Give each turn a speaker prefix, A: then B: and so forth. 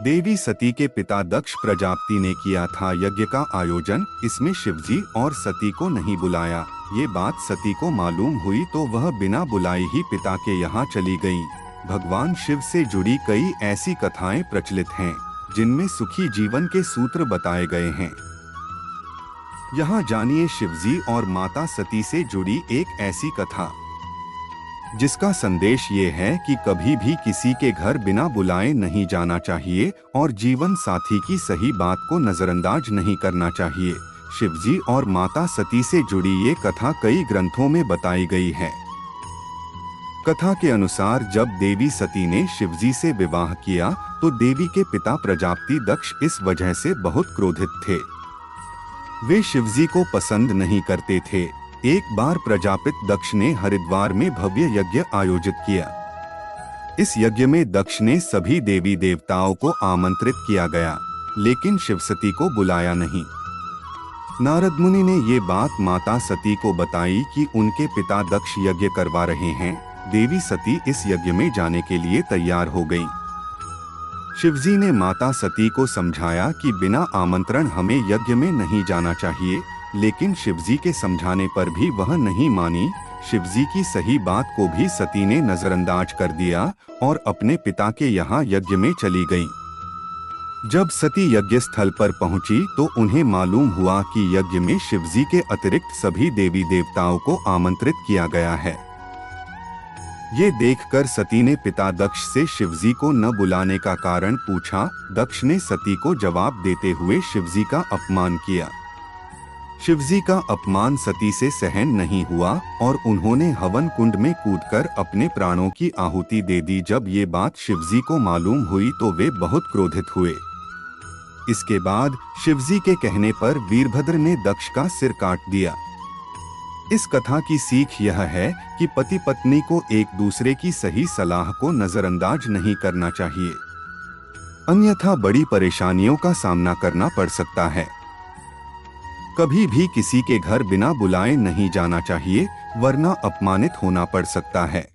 A: देवी सती के पिता दक्ष प्रजापति ने किया था यज्ञ का आयोजन। इसमें शिवजी और सती को नहीं बुलाया। ये बात सती को मालूम हुई तो वह बिना बुलाए ही पिता के यहाँ चली गईं। भगवान शिव से जुड़ी कई ऐसी कथाएं प्रचलित हैं जिनमें सुखी जीवन के सूत्र बताए गए हैं। यहाँ जानिए शिवजी और माता सती से जुड़ी एक ऐसी कथा जिसका संदेश ये है कि कभी भी किसी के घर बिना बुलाए नहीं जाना चाहिए और जीवन साथी की सही बात को नजरअंदाज नहीं करना चाहिए। शिवजी और माता सती से जुड़ी ये कथा कई ग्रंथों में बताई गई है। कथा के अनुसार जब देवी सती ने शिवजी से विवाह किया तो देवी के पिता प्रजापति दक्ष इस वजह से बहुत क्रोधित थे। वे शिवजी को पसंद नहीं करते थे। एक बार प्रजापिता दक्ष ने हरिद्वार में भव्य यज्ञ आयोजित किया। इस यज्ञ में दक्ष ने सभी देवी देवताओं को आमंत्रित किया गया, लेकिन शिवसती को बुलाया नहीं। नारद मुनि ने ये बात माता सती को बताई कि उनके पिता दक्ष यज्ञ करवा रहे हैं। देवी सती इस यज्ञ में जाने के लिए तैयार हो गईं। शिवजी ने माता सती को समझाया कि बिना आमंत्रण हमें यज्ञ में नहीं जाना चाहिए, लेकिन शिवजी के समझाने पर भी वह नहीं मानी। शिवजी की सही बात को भी सती ने नजरअंदाज कर दिया और अपने पिता के यहाँ यज्ञ में चली गईं। जब सती यज्ञ स्थल पर पहुंची तो उन्हें मालूम हुआ कि यज्ञ में शिवजी के अतिरिक्त सभी देवी देवताओं को आमंत्रित किया गया है। ये देखकर सती ने पिता दक्ष से शिवजी को न बुलाने का कारण पूछा। दक्ष ने सती को जवाब देते हुए शिवजी का अपमान किया। शिवजी का अपमान सती से सहन नहीं हुआ और उन्होंने हवन कुंड में कूदकर अपने प्राणों की आहुति दे दी। जब ये बात शिवजी को मालूम हुई तो वे बहुत क्रोधित हुए। इसके बाद शिवजी के कहने पर वीरभद्र ने दक्ष का सिर काट दिया। इस कथा की सीख यह है कि पति पत्नी को एक दूसरे की सही सलाह को नजरअंदाज नहीं करना चाहिए, अन्यथा बड़ी परेशानियों का सामना करना पड़ सकता है। कभी भी किसी के घर बिना बुलाए नहीं जाना चाहिए, वरना अपमानित होना पड़ सकता है।